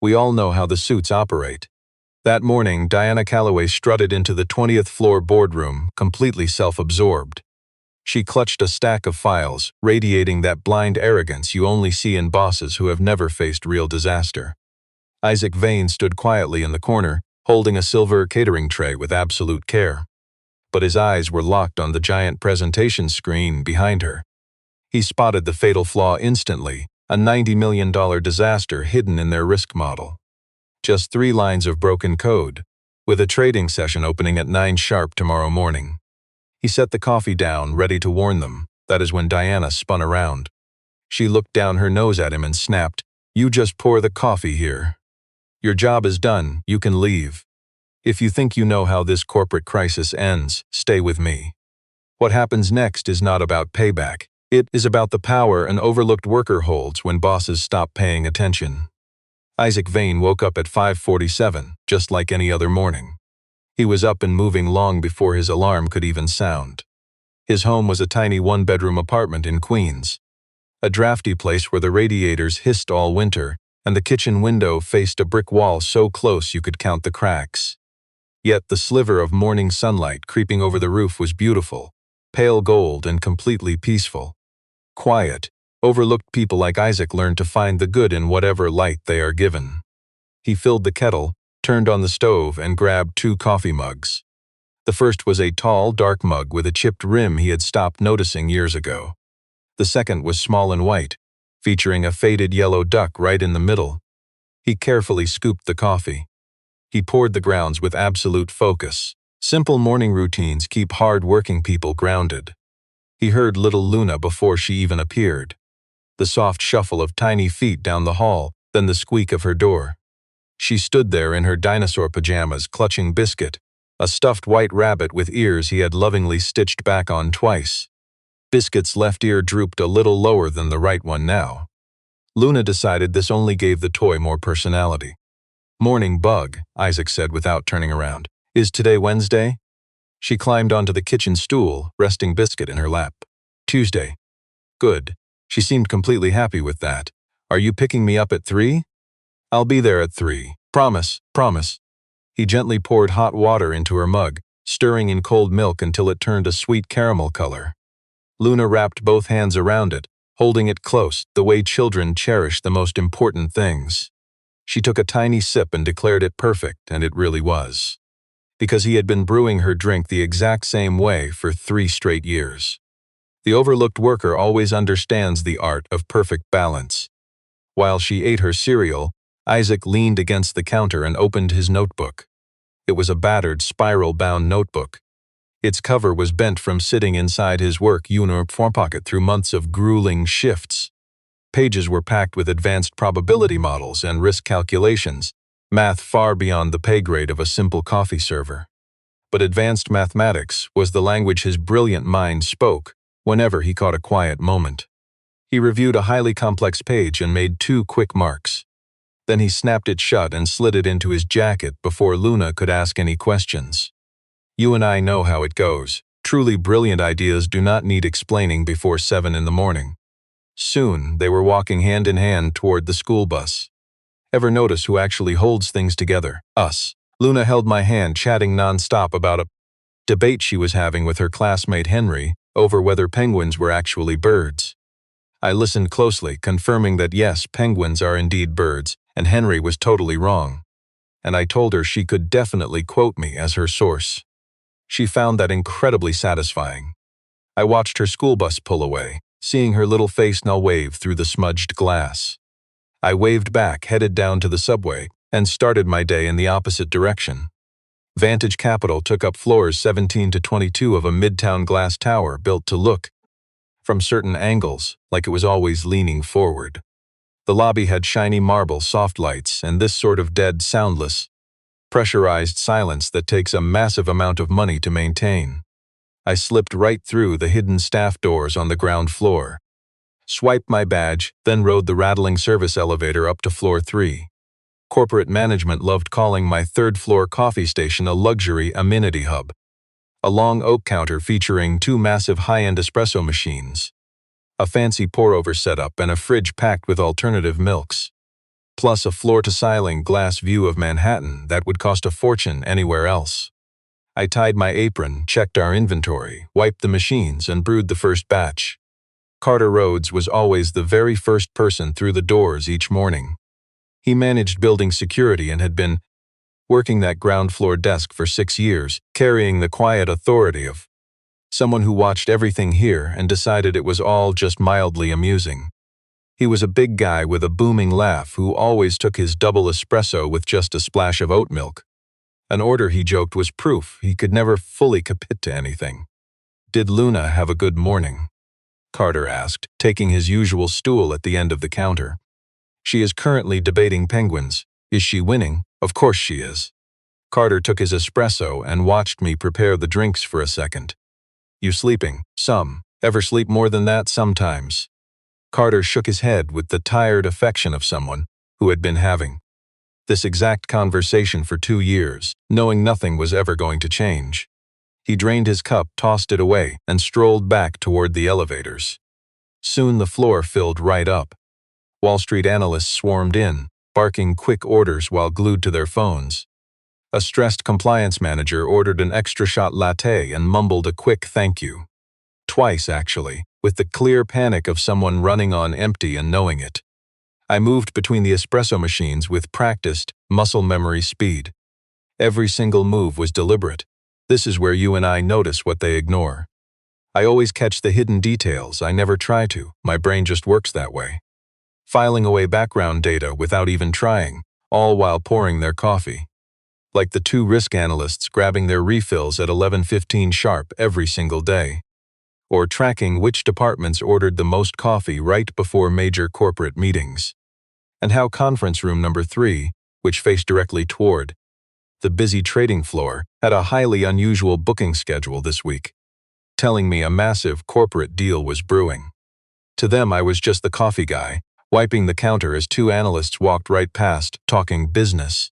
We all know how the suits operate. That morning, Diana Calloway strutted into the 20th floor boardroom, completely self-absorbed. She clutched a stack of files, radiating that blind arrogance you only see in bosses who have never faced real disaster. Isaac Vane stood quietly in the corner, holding a silver catering tray with absolute care. But his eyes were locked on the giant presentation screen behind her. He spotted the fatal flaw instantly, a $90 million disaster hidden in their risk model. Just 3 lines of broken code, with a trading session opening at 9 sharp tomorrow morning. He set the coffee down, ready to warn them. That is when Diana spun around. She looked down her nose at him and snapped, "You just pour the coffee here. Your job is done, you can leave. If you think you know how this corporate crisis ends, stay with me. What happens next is not about payback. It is about the power an overlooked worker holds when bosses stop paying attention." Isaac Vane woke up at 5:47, just like any other morning. He was up and moving long before his alarm could even sound. His home was a tiny 1-bedroom apartment in Queens. A drafty place where the radiators hissed all winter, and the kitchen window faced a brick wall so close you could count the cracks. Yet the sliver of morning sunlight creeping over the roof was beautiful, pale gold and completely peaceful. Quiet, overlooked people like Isaac learn to find the good in whatever light they are given. He filled the kettle, turned on the stove, and grabbed 2 coffee mugs. The first was a tall, dark mug with a chipped rim he had stopped noticing years ago. The second was small and white, featuring a faded yellow duck right in the middle. He carefully scooped the coffee. He poured the grounds with absolute focus. Simple morning routines keep hard-working people grounded. He heard little Luna before she even appeared. The soft shuffle of tiny feet down the hall, then the squeak of her door. She stood there in her dinosaur pajamas, clutching Biscuit, a stuffed white rabbit with ears he had lovingly stitched back on twice. Biscuit's left ear drooped a little lower than the right one now. Luna decided this only gave the toy more personality. "Morning bug," Isaac said without turning around. "Is today Wednesday?" She climbed onto the kitchen stool, resting Biscuit in her lap. "Tuesday." "Good." She seemed completely happy with that. "Are you picking me up at 3? "I'll be there at 3. Promise, promise." He gently poured hot water into her mug, stirring in cold milk until it turned a sweet caramel color. Luna wrapped both hands around it, holding it close, the way children cherish the most important things. She took a tiny sip and declared it perfect, and it really was. Because he had been brewing her drink the exact same way for 3 straight years. The overlooked worker always understands the art of perfect balance. While she ate her cereal, Isaac leaned against the counter and opened his notebook. It was a battered, spiral-bound notebook. Its cover was bent from sitting inside his work uniform pocket through months of grueling shifts. Pages were packed with advanced probability models and risk calculations, math far beyond the pay grade of a simple coffee server. But advanced mathematics was the language his brilliant mind spoke whenever he caught a quiet moment. He reviewed a highly complex page and made 2 quick marks. Then he snapped it shut and slid it into his jacket before Luna could ask any questions. You and I know how it goes. Truly brilliant ideas do not need explaining before 7 in the morning. Soon, they were walking hand in hand toward the school bus. Ever notice who actually holds things together? Us. Luna held my hand, chatting nonstop about a debate she was having with her classmate Henry over whether penguins were actually birds. I listened closely, confirming that yes, penguins are indeed birds, and Henry was totally wrong. And I told her she could definitely quote me as her source. She found that incredibly satisfying. I watched her school bus pull away, seeing her little face now wave through the smudged glass. I waved back, headed down to the subway, and started my day in the opposite direction. Vantage Capital took up floors 17 to 22 of a Midtown glass tower built to look, from certain angles, like it was always leaning forward. The lobby had shiny marble soft lights and this sort of dead, soundless, pressurized silence that takes a massive amount of money to maintain. I slipped right through the hidden staff doors on the ground floor, swiped my badge, then rode the rattling service elevator up to floor 3. Corporate management loved calling my 3rd-floor coffee station a luxury amenity hub. A long oak counter featuring 2 massive high-end espresso machines, a fancy pour-over setup, and a fridge packed with alternative milks. plus a floor-to-ceiling glass view of Manhattan that would cost a fortune anywhere else. I tied my apron, checked our inventory, wiped the machines, and brewed the first batch. Carter Rhodes was always the very first person through the doors each morning. He managed building security and had been working that ground-floor desk for 6 years, carrying the quiet authority of someone who watched everything here and decided it was all just mildly amusing. He was a big guy with a booming laugh who always took his double espresso with just a splash of oat milk. An order, he joked, was proof he could never fully commit to anything. "Did Luna have a good morning?" Carter asked, taking his usual stool at the end of the counter. "She is currently debating penguins. Is she winning? Of course she is." Carter took his espresso and watched me prepare the drinks for a second. "You sleeping?" "Some. Ever sleep more than that?" "Sometimes." Carter shook his head with the tired affection of someone who had been having this exact conversation for 2 years, knowing nothing was ever going to change. He drained his cup, tossed it away, and strolled back toward the elevators. Soon the floor filled right up. Wall Street analysts swarmed in, barking quick orders while glued to their phones. A stressed compliance manager ordered an extra shot latte and mumbled a quick thank you. Twice, actually, with the clear panic of someone running on empty and knowing it. I moved between the espresso machines with practiced, muscle memory speed. Every single move was deliberate. This is where you and I notice what they ignore. I always catch the hidden details. I never try to. My brain just works that way. Filing away background data without even trying, all while pouring their coffee. Like the 2 risk analysts grabbing their refills at 11:15 sharp every single day. Or tracking which departments ordered the most coffee right before major corporate meetings. And how conference room number 3, which faced directly toward the busy trading floor, had a highly unusual booking schedule this week, telling me a massive corporate deal was brewing. To them, I was just the coffee guy, wiping the counter as 2 analysts walked right past, talking business.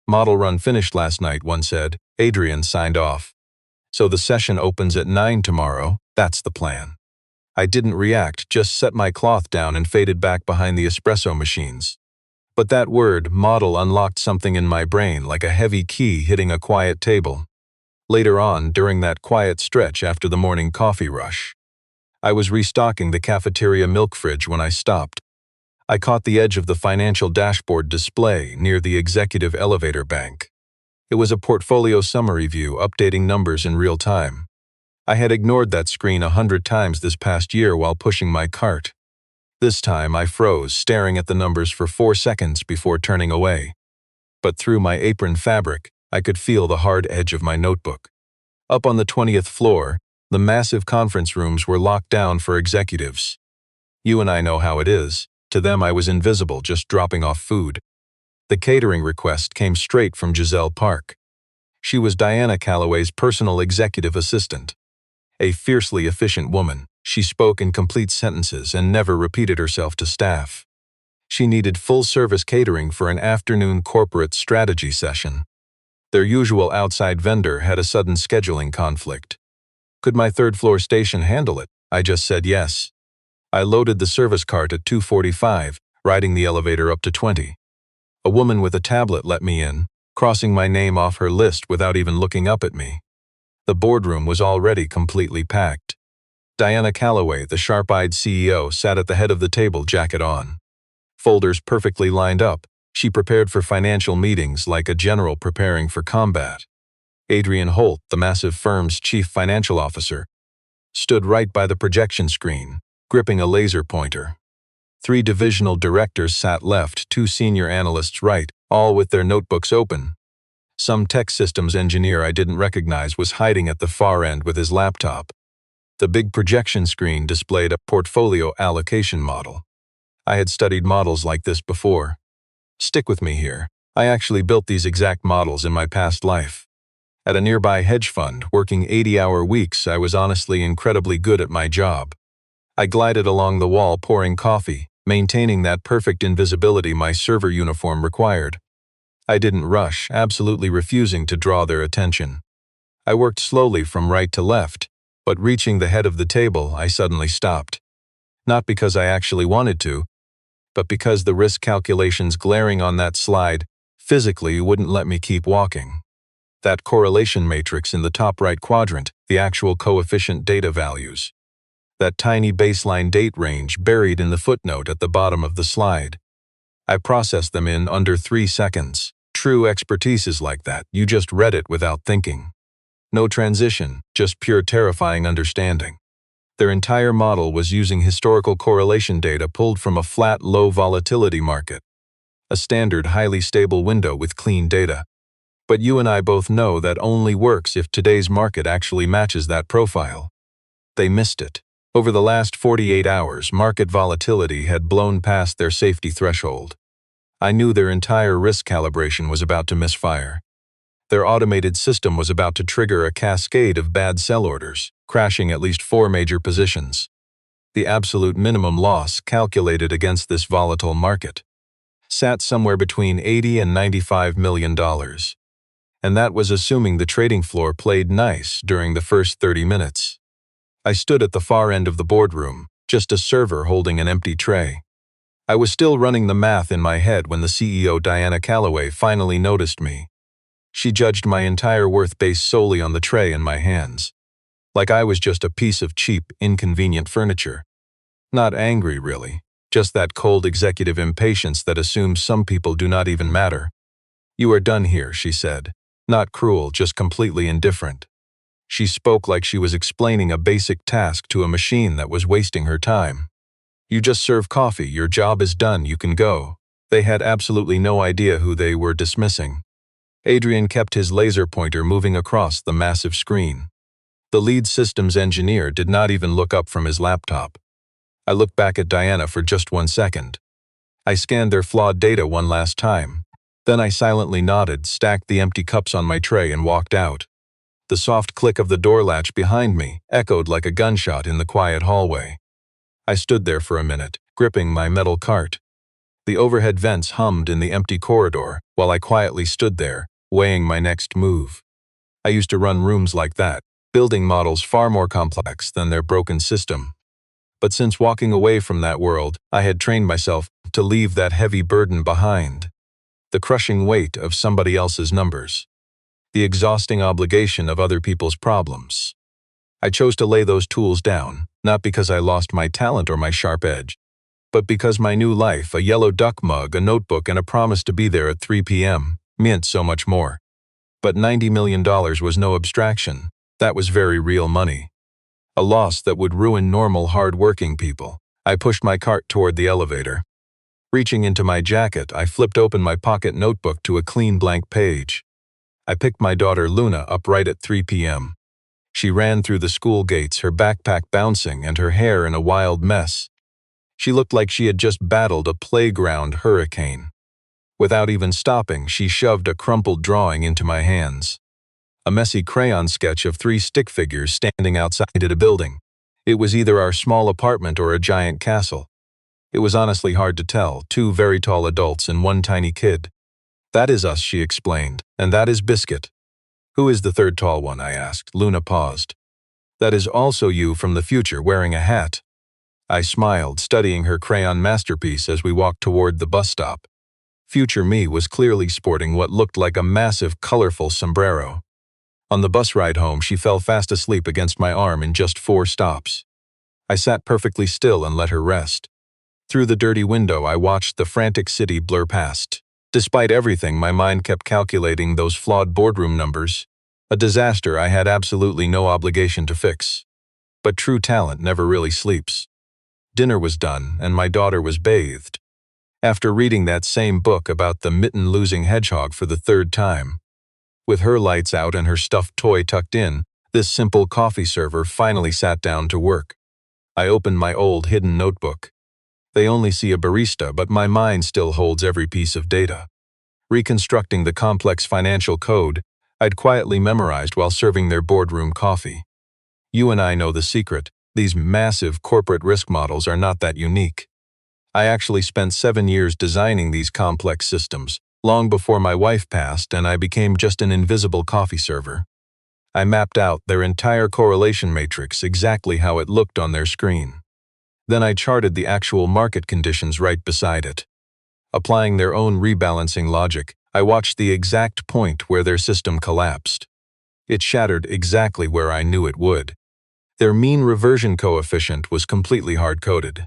"Model run finished last night," one said. Adrian signed off. "So the session opens at 9 tomorrow, that's the plan." I didn't react, just set my cloth down and faded back behind the espresso machines. But that word, model, unlocked something in my brain like a heavy key hitting a quiet table. Later on, during that quiet stretch after the morning coffee rush, I was restocking the cafeteria milk fridge when I stopped. I caught the edge of the financial dashboard display near the executive elevator bank. It was a portfolio summary view updating numbers in real time. I had ignored that screen 100 times this past year while pushing my cart. This time I froze, staring at the numbers for 4 seconds before turning away. But through my apron fabric, I could feel the hard edge of my notebook. Up on the 20th floor, the massive conference rooms were locked down for executives. You and I know how it is. To them I was invisible, just dropping off food. The catering request came straight from Giselle Park. She was Diana Calloway's personal executive assistant. A fiercely efficient woman, she spoke in complete sentences and never repeated herself to staff. She needed full-service catering for an afternoon corporate strategy session. Their usual outside vendor had a sudden scheduling conflict. Could my third-floor station handle it? I just said yes. I loaded the service cart at 2:45, riding the elevator up to 20. A woman with a tablet let me in, crossing my name off her list without even looking up at me. The boardroom was already completely packed. Diana Calloway, the sharp-eyed CEO, sat at the head of the table, jacket on. Folders perfectly lined up, she prepared for financial meetings like a general preparing for combat. Adrian Holt, the massive firm's chief financial officer, stood right by the projection screen, gripping a laser pointer. 3 divisional directors sat left, 2 senior analysts right, all with their notebooks open. Some tech systems engineer I didn't recognize was hiding at the far end with his laptop. The big projection screen displayed a portfolio allocation model. I had studied models like this before. Stick with me here. I actually built these exact models in my past life. At a nearby hedge fund, working 80-hour weeks, I was honestly incredibly good at my job. I glided along the wall pouring coffee, maintaining that perfect invisibility my server uniform required. I didn't rush, absolutely refusing to draw their attention. I worked slowly from right to left, but reaching the head of the table, I suddenly stopped. Not because I actually wanted to, but because the risk calculations glaring on that slide physically wouldn't let me keep walking. That correlation matrix in the top right quadrant, the actual coefficient data values. That tiny baseline date range buried in the footnote at the bottom of the slide. I processed them in under 3 seconds. True expertise is like that, you just read it without thinking. No transition, just pure terrifying understanding. Their entire model was using historical correlation data pulled from a flat, low volatility market. A standard, highly stable window with clean data. But you and I both know that only works if today's market actually matches that profile. They missed it. Over the last 48 hours, market volatility had blown past their safety threshold. I knew their entire risk calibration was about to misfire. Their automated system was about to trigger a cascade of bad sell orders, crashing at least 4 major positions. The absolute minimum loss calculated against this volatile market sat somewhere between $80 and $95 million. And that was assuming the trading floor played nice during the first 30 minutes. I stood at the far end of the boardroom, just a server holding an empty tray. I was still running the math in my head when the CEO Diana Calloway finally noticed me. She judged my entire worth based solely on the tray in my hands. Like I was just a piece of cheap, inconvenient furniture. Not angry, really. Just that cold executive impatience that assumes some people do not even matter. "You are done here," she said. Not cruel, just completely indifferent. She spoke like she was explaining a basic task to a machine that was wasting her time. "You just serve coffee, your job is done, you can go." They had absolutely no idea who they were dismissing. Adrian kept his laser pointer moving across the massive screen. The lead systems engineer did not even look up from his laptop. I looked back at Diana for just 1 second. I scanned their flawed data one last time. Then I silently nodded, stacked the empty cups on my tray and walked out. The soft click of the door latch behind me echoed like a gunshot in the quiet hallway. I stood there for a minute, gripping my metal cart. The overhead vents hummed in the empty corridor while I quietly stood there, weighing my next move. I used to run rooms like that, building models far more complex than their broken system. But since walking away from that world, I had trained myself to leave that heavy burden behind. The crushing weight of somebody else's numbers. The exhausting obligation of other people's problems. I chose to lay those tools down, not because I lost my talent or my sharp edge, but because my new life, a yellow duck mug, a notebook, and a promise to be there at 3 p.m., meant so much more. But $90 million was no abstraction. That was very real money. A loss that would ruin normal, hard-working people. I pushed my cart toward the elevator. Reaching into my jacket, I flipped open my pocket notebook to a clean blank page. I picked my daughter Luna up right at 3 p.m. She ran through the school gates, her backpack bouncing and her hair in a wild mess. She looked like she had just battled a playground hurricane. Without even stopping, she shoved a crumpled drawing into my hands. A messy crayon sketch of 3 stick figures standing outside a building. It was either our small apartment or a giant castle. It was honestly hard to tell, 2 very tall adults and 1 tiny kid. "That is us," she explained, "and that is Biscuit." "Who is the third tall one?" I asked. Luna paused. "That is also you from the future wearing a hat." I smiled, studying her crayon masterpiece as we walked toward the bus stop. Future me was clearly sporting what looked like a massive, colorful sombrero. On the bus ride home, she fell fast asleep against my arm in just 4 stops. I sat perfectly still and let her rest. Through the dirty window, I watched the frantic city blur past. Despite everything, my mind kept calculating those flawed boardroom numbers. A disaster I had absolutely no obligation to fix. But true talent never really sleeps. Dinner was done, and my daughter was bathed. After reading that same book about the mitten-losing hedgehog for the 3rd time, with her lights out and her stuffed toy tucked in, this simple coffee server finally sat down to work. I opened my old hidden notebook. They only see a barista, but my mind still holds every piece of data. Reconstructing the complex financial code I'd quietly memorized while serving their boardroom coffee. You and I know the secret. These massive corporate risk models are not that unique. I actually spent 7 years designing these complex systems, long before my wife passed and I became just an invisible coffee server. I mapped out their entire correlation matrix exactly how it looked on their screen. Then I charted the actual market conditions right beside it. Applying their own rebalancing logic, I watched the exact point where their system collapsed. It shattered exactly where I knew it would. Their mean reversion coefficient was completely hard-coded,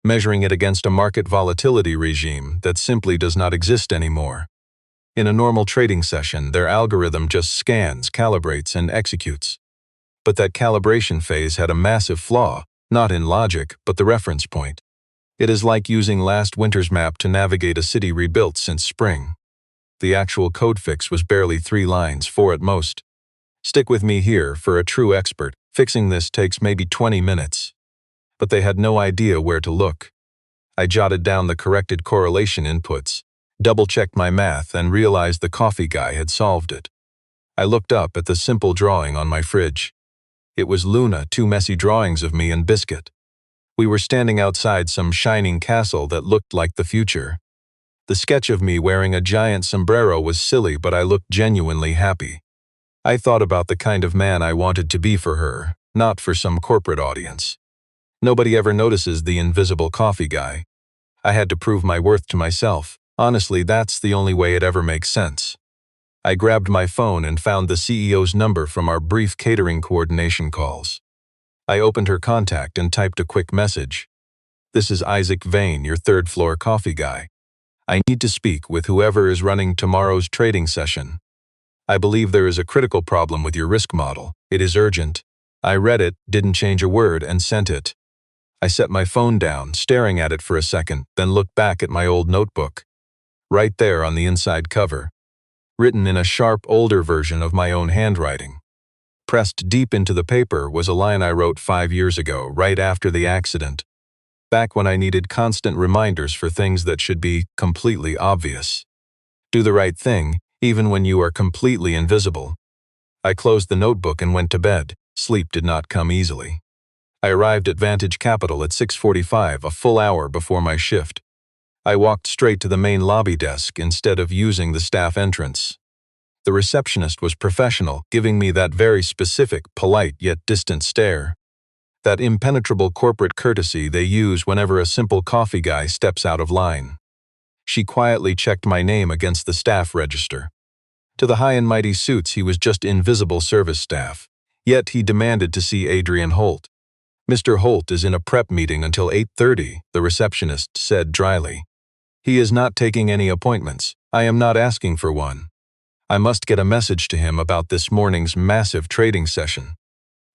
measuring it against a market volatility regime that simply does not exist anymore. In a normal trading session, their algorithm just scans, calibrates, and executes. But that calibration phase had a massive flaw, not in logic, but the reference point. It is like using last winter's map to navigate a city rebuilt since spring. The actual code fix was barely 3 lines, 4 at most. Stick with me here, for a true expert, fixing this takes maybe 20 minutes. But they had no idea where to look. I jotted down the corrected correlation inputs, double-checked my math, and realized the coffee guy had solved it. I looked up at the simple drawing on my fridge. It was Luna, 2 messy drawings of me and Biscuit. We were standing outside some shining castle that looked like the future. The sketch of me wearing a giant sombrero was silly, but I looked genuinely happy. I thought about the kind of man I wanted to be for her, not for some corporate audience. Nobody ever notices the invisible coffee guy. I had to prove my worth to myself. Honestly, that's the only way it ever makes sense. I grabbed my phone and found the CEO's number from our brief catering coordination calls. I opened her contact and typed a quick message. "This is Isaac Vane, your third-floor coffee guy. I need to speak with whoever is running tomorrow's trading session. I believe there is a critical problem with your risk model. It is urgent." I read it, didn't change a word, and sent it. I set my phone down, staring at it for a second, then looked back at my old notebook. Right there on the inside cover, written in a sharp, older version of my own handwriting. Pressed deep into the paper was a line I wrote 5 years ago, right after the accident. Back when I needed constant reminders for things that should be completely obvious. Do the right thing, even when you are completely invisible. I closed the notebook and went to bed. Sleep did not come easily. I arrived at Vantage Capital at 6:45, a full hour before my shift. I walked straight to the main lobby desk instead of using the staff entrance. The receptionist was professional, giving me that very specific, polite yet distant stare. That impenetrable corporate courtesy they use whenever a simple coffee guy steps out of line. She quietly checked my name against the staff register. To the high and mighty suits, he was just invisible service staff. Yet he demanded to see Adrian Holt. "Mr. Holt is in a prep meeting until 8:30, the receptionist said dryly. "He is not taking any appointments. I am not asking for one. I must get a message to him about this morning's massive trading session.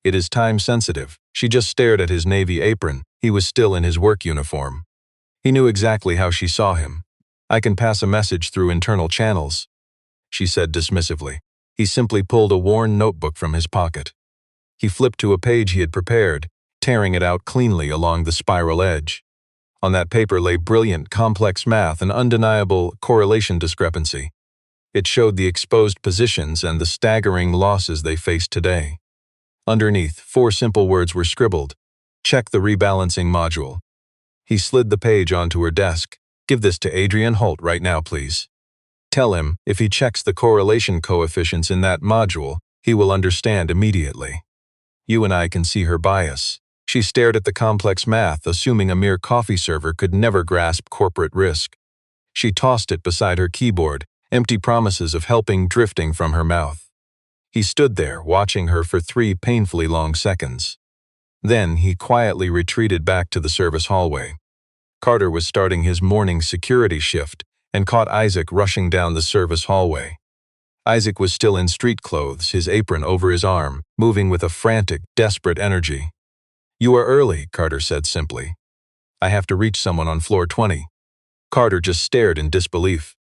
It is time-sensitive." She just stared at his navy apron. He was still in his work uniform. He knew exactly how she saw him. "I can pass a message through internal channels," she said dismissively. He simply pulled a worn notebook from his pocket. He flipped to a page he had prepared, tearing it out cleanly along the spiral edge. On that paper lay brilliant, complex math and undeniable correlation discrepancy. It showed the exposed positions and the staggering losses they faced today. Underneath, 4 simple words were scribbled. "Check the rebalancing module." He slid the page onto her desk. "Give this to Adrian Holt right now, please. Tell him, if he checks the correlation coefficients in that module, he will understand immediately. You and I can see her bias." She stared at the complex math, assuming a mere coffee server could never grasp corporate risk. She tossed it beside her keyboard, empty promises of helping drifting from her mouth. He stood there, watching her for 3 painfully long seconds. Then he quietly retreated back to the service hallway. Carter was starting his morning security shift and caught Isaac rushing down the service hallway. Isaac was still in street clothes, his apron over his arm, moving with a frantic, desperate energy. "You are early," Carter said simply. "I have to reach someone on floor 20. Carter just stared in disbelief.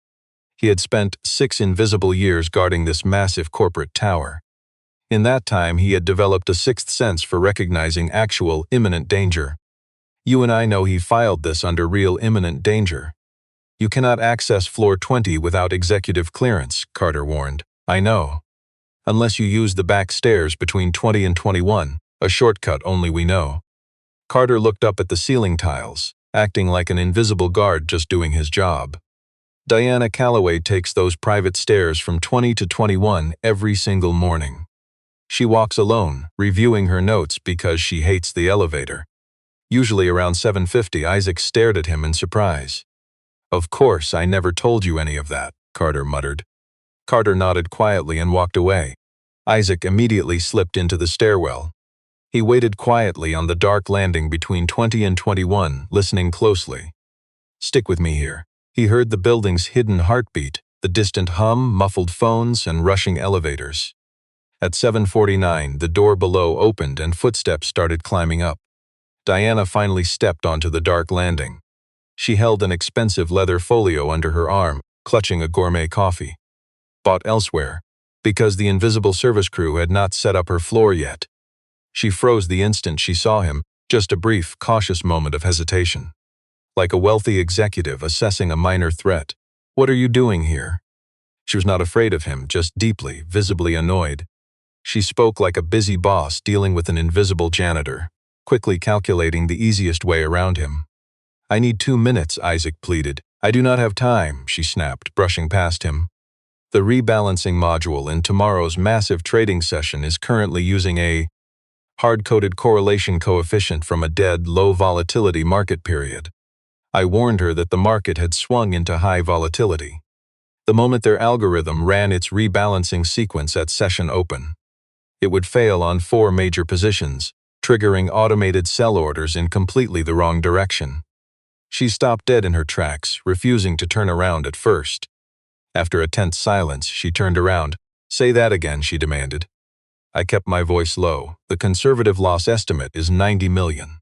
He had spent 6 invisible years guarding this massive corporate tower. In that time, he had developed a 6th sense for recognizing actual, imminent danger. "You and I know he filed this under real imminent danger. You cannot access floor 20 without executive clearance," Carter warned. "I know. Unless you use the back stairs between 20 and 21, a shortcut only we know." Carter looked up at the ceiling tiles, acting like an invisible guard just doing his job. "Diana Calloway takes those private stairs from 20 to 21 every single morning. She walks alone, reviewing her notes because she hates the elevator. Usually around 7:50, Isaac stared at him in surprise. "Of course, I never told you any of that," Carter muttered. Carter nodded quietly and walked away. Isaac immediately slipped into the stairwell. He waited quietly on the dark landing between 20 and 21, listening closely. "Stick with me here." He heard the building's hidden heartbeat, the distant hum, muffled phones, and rushing elevators. At 7:49, the door below opened and footsteps started climbing up. Diana finally stepped onto the dark landing. She held an expensive leather folio under her arm, clutching a gourmet coffee. Bought elsewhere, because the invisible service crew had not set up her floor yet. She froze the instant she saw him, just a brief, cautious moment of hesitation. Like a wealthy executive assessing a minor threat. "What are you doing here?" She was not afraid of him, just deeply, visibly annoyed. She spoke like a busy boss dealing with an invisible janitor, quickly calculating the easiest way around him. "I need 2 minutes," Isaac pleaded. "I do not have time," she snapped, brushing past him. The rebalancing module in tomorrow's massive trading session is currently using a hard-coded correlation coefficient from a dead, low-volatility market period. I warned her that the market had swung into high volatility. The moment their algorithm ran its rebalancing sequence at session open, it would fail on 4 major positions, triggering automated sell orders in completely the wrong direction. She stopped dead in her tracks, refusing to turn around at first. After a tense silence, she turned around. "Say that again," she demanded. I kept my voice low. "The conservative loss estimate is 90 million.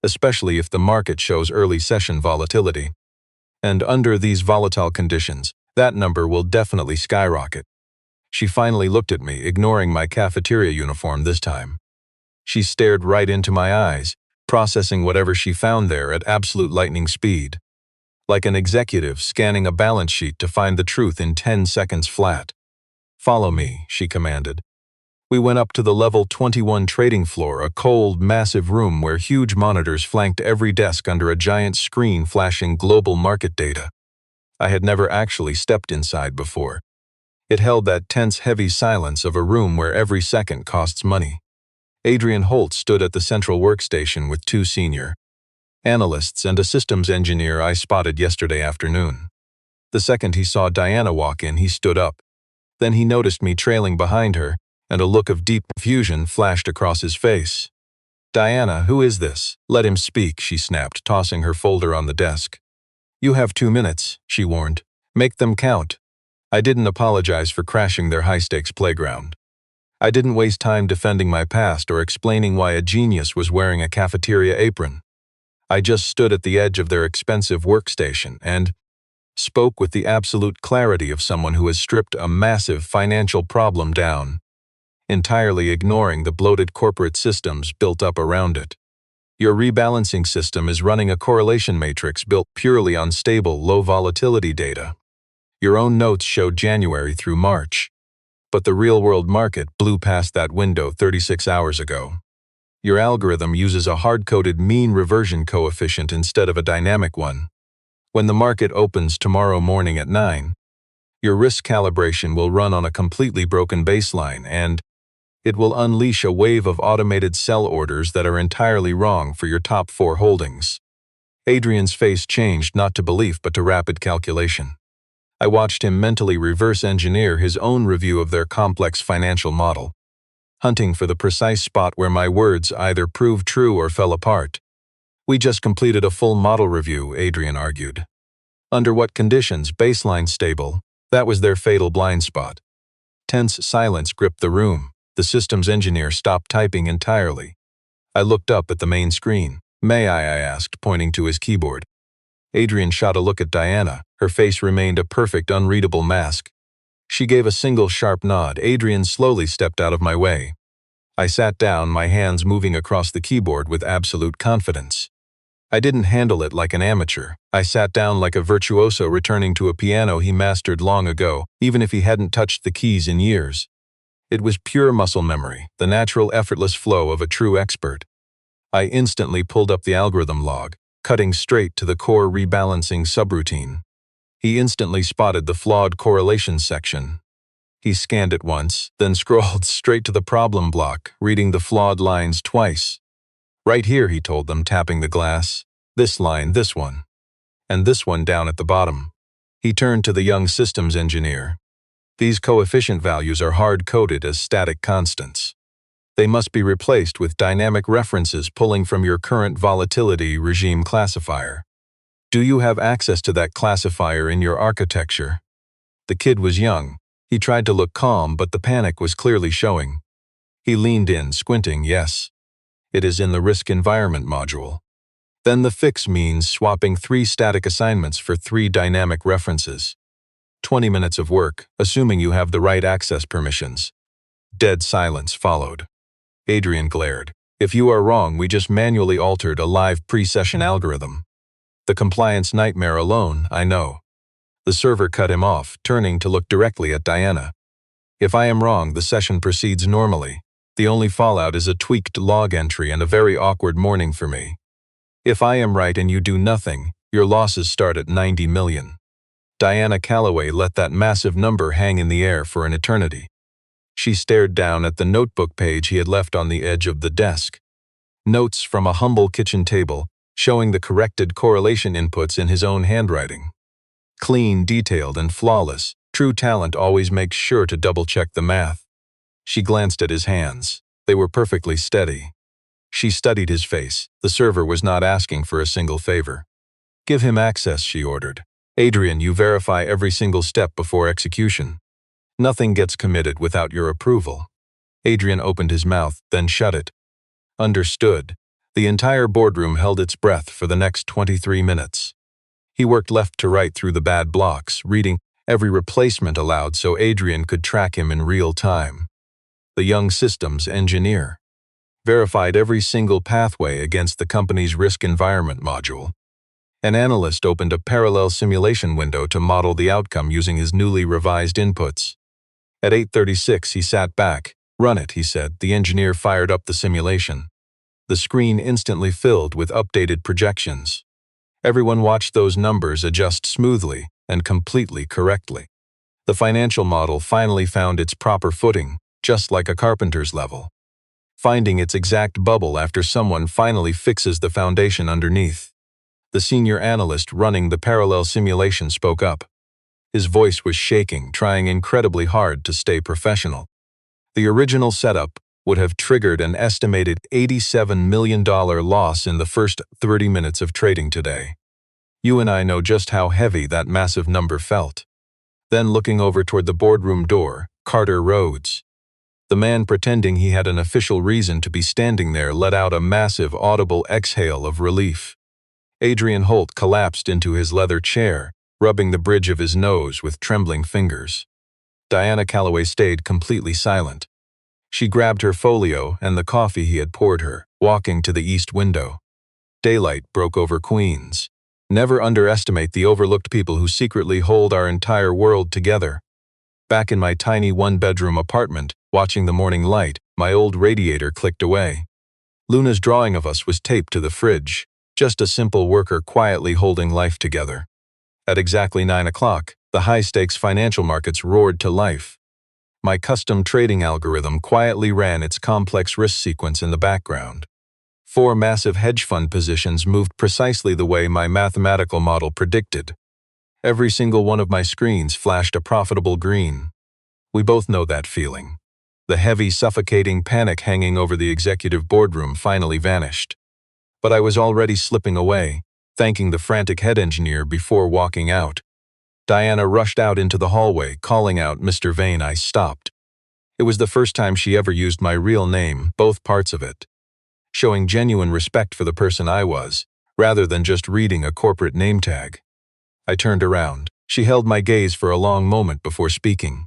Especially if the market shows early session volatility. And under these volatile conditions, that number will definitely skyrocket." She finally looked at me, ignoring my cafeteria uniform this time. She stared right into my eyes, processing whatever she found there at absolute lightning speed. Like an executive scanning a balance sheet to find the truth in 10 seconds flat. "Follow me," she commanded. We went up to the level 21 trading floor, a cold, massive room where huge monitors flanked every desk under a giant screen flashing global market data. I had never actually stepped inside before. It held that tense, heavy silence of a room where every second costs money. Adrian Holt stood at the central workstation with 2 senior analysts and a systems engineer I spotted yesterday afternoon. The second he saw Diana walk in, he stood up. Then he noticed me trailing behind her, and a look of deep confusion flashed across his face. "Diana, who is this?" "Let him speak," she snapped, tossing her folder on the desk. "You have 2 minutes," she warned. "Make them count." I didn't apologize for crashing their high-stakes playground. I didn't waste time defending my past or explaining why a genius was wearing a cafeteria apron. I just stood at the edge of their expensive workstation and spoke with the absolute clarity of someone who has stripped a massive financial problem down, entirely ignoring the bloated corporate systems built up around it. Your rebalancing system is running a correlation matrix built purely on stable, low-volatility data. Your own notes showed January through March. But the real-world market blew past that window 36 hours ago. Your algorithm uses a hard-coded mean reversion coefficient instead of a dynamic one. When the market opens tomorrow morning at 9, your risk calibration will run on a completely broken baseline, and it will unleash a wave of automated sell orders that are entirely wrong for your top 4 holdings. Adrian's face changed not to belief but to rapid calculation. I watched him mentally reverse engineer his own review of their complex financial model, hunting for the precise spot where my words either proved true or fell apart. "We just completed a full model review," Adrian argued. "Under what conditions? Baseline stable." That was their fatal blind spot. Tense silence gripped the room. The systems engineer stopped typing entirely. I looked up at the main screen. "May I asked, pointing to his keyboard. Adrian shot a look at Diana. Her face remained a perfect, unreadable mask. She gave a single sharp nod. Adrian slowly stepped out of my way. I sat down, my hands moving across the keyboard with absolute confidence. I didn't handle it like an amateur. I sat down like a virtuoso returning to a piano he mastered long ago, even if he hadn't touched the keys in years. It was pure muscle memory, the natural, effortless flow of a true expert. I instantly pulled up the algorithm log, cutting straight to the core rebalancing subroutine. He instantly spotted the flawed correlation section. He scanned it once, then scrolled straight to the problem block, reading the flawed lines twice. Right here, he told them, tapping the glass. This line, this one. And this one down at the bottom. He turned to the young systems engineer. These coefficient values are hard-coded as static constants. They must be replaced with dynamic references pulling from your current volatility regime classifier. Do you have access to that classifier in your architecture? The kid was young. He tried to look calm, but the panic was clearly showing. He leaned in, squinting. Yes. It is in the risk environment module. Then the fix means swapping 3 static assignments for 3 dynamic references. 20 minutes of work, assuming you have the right access permissions. Dead silence followed. Adrian glared. If you are wrong, we just manually altered a live pre-session algorithm. The compliance nightmare alone, I know. The server cut him off, turning to look directly at Diana. If I am wrong, the session proceeds normally. The only fallout is a tweaked log entry and a very awkward morning for me. If I am right and you do nothing, your losses start at 90 million. Diana Calloway let that massive number hang in the air for an eternity. She stared down at the notebook page he had left on the edge of the desk. Notes from a humble kitchen table, showing the corrected correlation inputs in his own handwriting. Clean, detailed, and flawless, true talent always makes sure to double-check the math. She glanced at his hands. They were perfectly steady. She studied his face. The server was not asking for a single favor. Give him access, she ordered. Adrian, you verify every single step before execution. Nothing gets committed without your approval. Adrian opened his mouth, then shut it. Understood. The entire boardroom held its breath for the next 23 minutes. He worked left to right through the bad blocks, reading every replacement aloud so Adrian could track him in real time. The young systems engineer verified every single pathway against the company's risk environment module. An analyst opened a parallel simulation window to model the outcome using his newly revised inputs. At 8:36, he sat back. Run it, he said. The engineer fired up the simulation. The screen instantly filled with updated projections. Everyone watched those numbers adjust smoothly and completely correctly. The financial model finally found its proper footing, just like a carpenter's level, finding its exact bubble after someone finally fixes the foundation underneath. The senior analyst running the parallel simulation spoke up. His voice was shaking, trying incredibly hard to stay professional. The original setup would have triggered an estimated $87 million loss in the first 30 minutes of trading today. You and I know just how heavy that massive number felt. Then looking over toward the boardroom door, Carter Rhodes. The man pretending he had an official reason to be standing there let out a massive audible exhale of relief. Adrian Holt collapsed into his leather chair, rubbing the bridge of his nose with trembling fingers. Diana Calloway stayed completely silent. She grabbed her folio and the coffee he had poured her, walking to the east window. Daylight broke over Queens. Never underestimate the overlooked people who secretly hold our entire world together. Back in my tiny one-bedroom apartment, watching the morning light, my old radiator clicked away. Luna's drawing of us was taped to the fridge, just a simple worker quietly holding life together. At exactly 9 o'clock, the high-stakes financial markets roared to life. My custom trading algorithm quietly ran its complex risk sequence in the background. 4 massive hedge fund positions moved precisely the way my mathematical model predicted. Every single one of my screens flashed a profitable green. We both know that feeling. The heavy, suffocating panic hanging over the executive boardroom finally vanished. But I was already slipping away, thanking the frantic head engineer before walking out. Diana rushed out into the hallway, calling out, "Mr. Vane." I stopped. It was the first time she ever used my real name, both parts of it, showing genuine respect for the person I was, rather than just reading a corporate name tag. I turned around. She held my gaze for a long moment before speaking.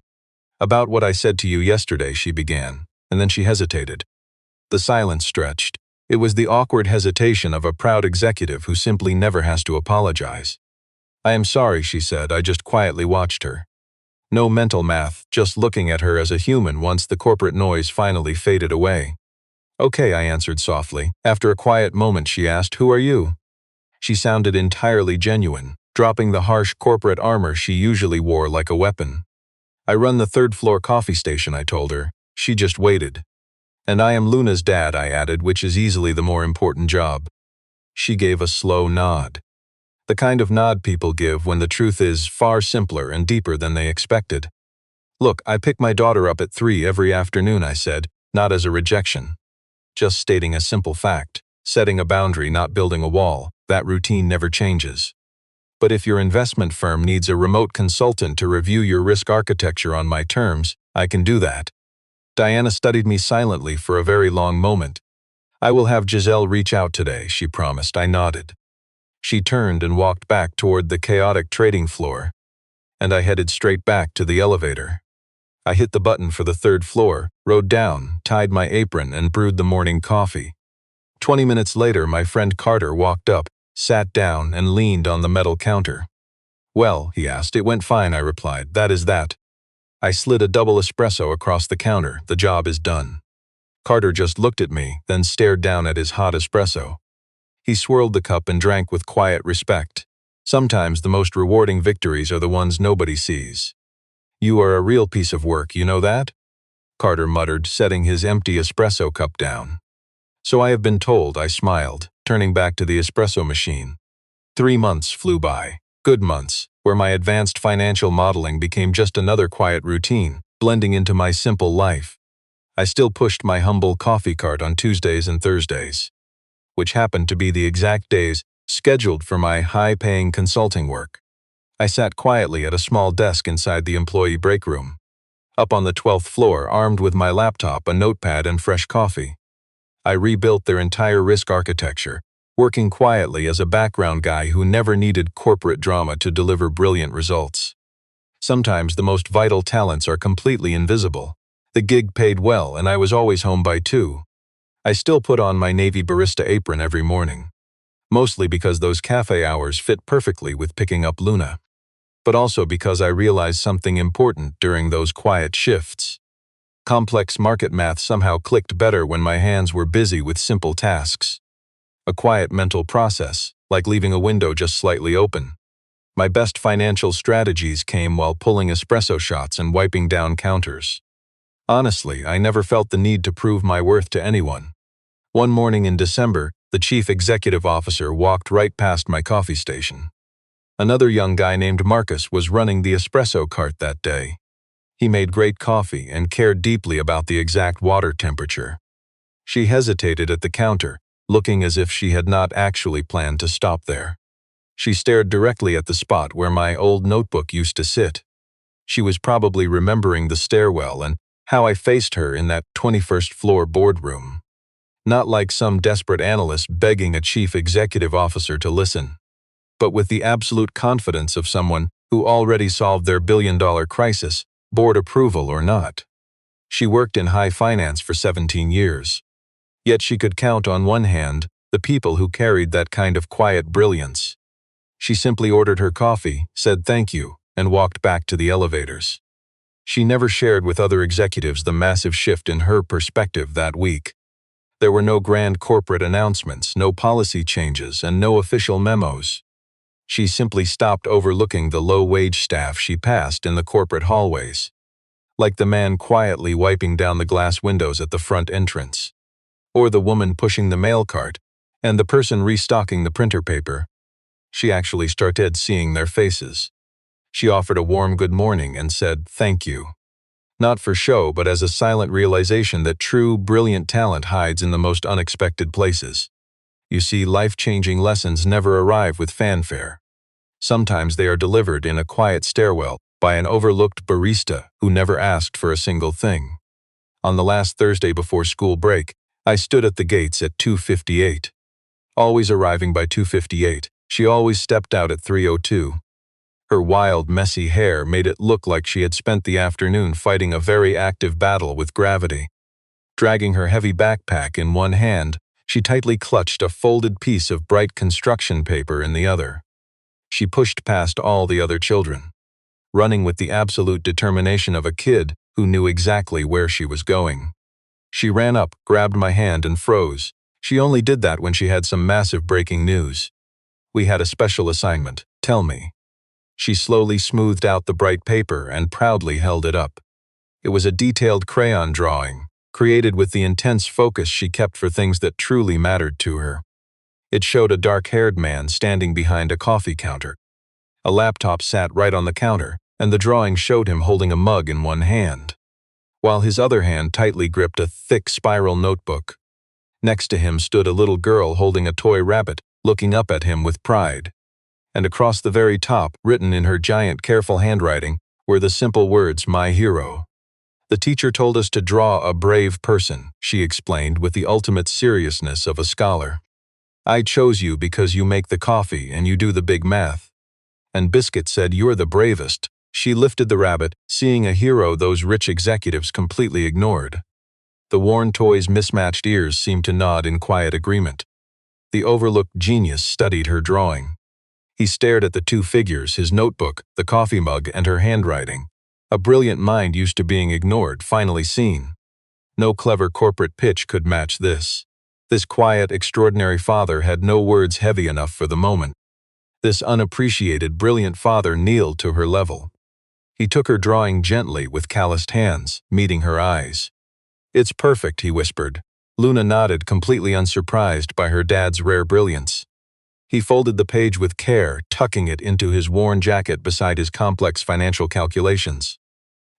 "About what I said to you yesterday," she began, and then she hesitated. The silence stretched. It was the awkward hesitation of a proud executive who simply never has to apologize. "I am sorry," she said. I just quietly watched her. No mental math, just looking at her as a human once the corporate noise finally faded away. "Okay," I answered softly. After a quiet moment, she asked, "Who are you?" She sounded entirely genuine, dropping the harsh corporate armor she usually wore like a weapon. "I run the third-floor coffee station," I told her. She just waited. And I am Luna's dad, I added, which is easily the more important job. She gave a slow nod. The kind of nod people give when the truth is far simpler and deeper than they expected. Look, I pick my daughter up at 3 every afternoon, I said, not as a rejection. Just stating a simple fact, setting a boundary, not building a wall. That routine never changes. But if your investment firm needs a remote consultant to review your risk architecture on my terms, I can do that. Diana studied me silently for a very long moment. I will have Giselle reach out today, she promised. I nodded. She turned and walked back toward the chaotic trading floor, and I headed straight back to the elevator. I hit the button for the 3rd floor, rode down, tied my apron, and brewed the morning coffee. 20 minutes later, my friend Carter walked up, sat down, and leaned on the metal counter. Well, he asked. It went fine, I replied. That is that. I slid a double espresso across the counter. The job is done. Carter just looked at me, then stared down at his hot espresso. He swirled the cup and drank with quiet respect. Sometimes the most rewarding victories are the ones nobody sees. You are a real piece of work, you know that? Carter muttered, setting his empty espresso cup down. So I have been told, I smiled, turning back to the espresso machine. 3 months flew by, good months, where my advanced financial modeling became just another quiet routine, blending into my simple life. I still pushed my humble coffee cart on Tuesdays and Thursdays, which happened to be the exact days scheduled for my high-paying consulting work. I sat quietly at a small desk inside the employee break room, up on the 12th floor, armed with my laptop, a notepad, and fresh coffee. I rebuilt their entire risk architecture, working quietly as a background guy who never needed corporate drama to deliver brilliant results. Sometimes the most vital talents are completely invisible. The gig paid well, and I was always home by 2. I still put on my Navy barista apron every morning, mostly because those cafe hours fit perfectly with picking up Luna, but also because I realized something important during those quiet shifts. Complex market math somehow clicked better when my hands were busy with simple tasks. A quiet mental process, like leaving a window just slightly open. My best financial strategies came while pulling espresso shots and wiping down counters. Honestly, I never felt the need to prove my worth to anyone. One morning in December, the chief executive officer walked right past my coffee station. Another young guy named Marcus was running the espresso cart that day. He made great coffee and cared deeply about the exact water temperature. She hesitated at the counter, looking as if she had not actually planned to stop there. She stared directly at the spot where my old notebook used to sit. She was probably remembering the stairwell and how I faced her in that 21st floor boardroom. Not like some desperate analyst begging a chief executive officer to listen, but with the absolute confidence of someone who already solved their billion-dollar crisis, board approval or not. She worked in high finance for 17 years. Yet she could count on one hand the people who carried that kind of quiet brilliance. She simply ordered her coffee, said thank you, and walked back to the elevators. She never shared with other executives the massive shift in her perspective that week. There were no grand corporate announcements, no policy changes, and no official memos. She simply stopped overlooking the low-wage staff she passed in the corporate hallways, like the man quietly wiping down the glass windows at the front entrance, or the woman pushing the mail cart, and the person restocking the printer paper. She actually started seeing their faces. She offered a warm good morning and said thank you. Not for show, but as a silent realization that true, brilliant talent hides in the most unexpected places. You see, life-changing lessons never arrive with fanfare. Sometimes they are delivered in a quiet stairwell by an overlooked barista who never asked for a single thing. On the last Thursday before school break, I stood at the gates at 2:58. Always arriving by 2:58, she always stepped out at 3:02. Her wild, messy hair made it look like she had spent the afternoon fighting a very active battle with gravity. Dragging her heavy backpack in one hand, she tightly clutched a folded piece of bright construction paper in the other. She pushed past all the other children, running with the absolute determination of a kid who knew exactly where she was going. She ran up, grabbed my hand, and froze. She only did that when she had some massive breaking news. We had a special assignment. Tell me. She slowly smoothed out the bright paper and proudly held it up. It was a detailed crayon drawing, created with the intense focus she kept for things that truly mattered to her. It showed a dark-haired man standing behind a coffee counter. A laptop sat right on the counter, and the drawing showed him holding a mug in one hand, while his other hand tightly gripped a thick spiral notebook. Next to him stood a little girl holding a toy rabbit, looking up at him with pride. And across the very top, written in her giant, careful handwriting, were the simple words, "My hero." "The teacher told us to draw a brave person," she explained with the ultimate seriousness of a scholar. "I chose you because you make the coffee and you do the big math." And Biscuit said, "You're the bravest." She lifted the rabbit, seeing a hero those rich executives completely ignored. The worn toy's mismatched ears seemed to nod in quiet agreement. The overlooked genius studied her drawing. He stared at the two figures, his notebook, the coffee mug, and her handwriting. A brilliant mind used to being ignored, finally seen. No clever corporate pitch could match this. This quiet, extraordinary father had no words heavy enough for the moment. This unappreciated, brilliant father kneeled to her level. He took her drawing gently with calloused hands, meeting her eyes. "It's perfect," he whispered. Luna nodded, completely unsurprised by her dad's rare brilliance. He folded the page with care, tucking it into his worn jacket beside his complex financial calculations.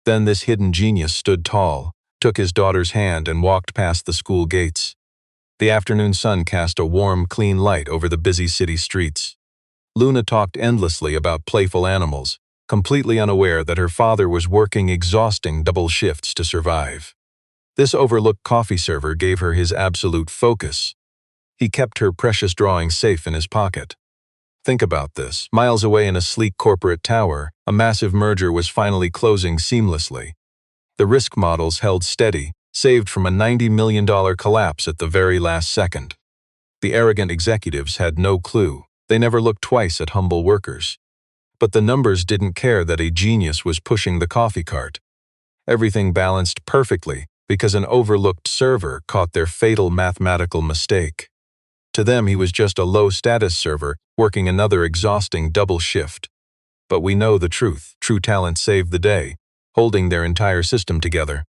Then this hidden genius stood tall, took his daughter's hand, and walked past the school gates. The afternoon sun cast a warm, clean light over the busy city streets. Luna talked endlessly about playful animals, completely unaware that her father was working exhausting double shifts to survive. This overlooked coffee server gave her his absolute focus. He kept her precious drawing safe in his pocket. Think about this. Miles away in a sleek corporate tower, a massive merger was finally closing seamlessly. The risk models held steady, saved from a $90 million collapse at the very last second. The arrogant executives had no clue. They never looked twice at humble workers. But the numbers didn't care that a genius was pushing the coffee cart. Everything balanced perfectly because an overlooked server caught their fatal mathematical mistake. To them, he was just a low-status server working another exhausting double shift. But we know the truth. True talent saved the day, holding their entire system together.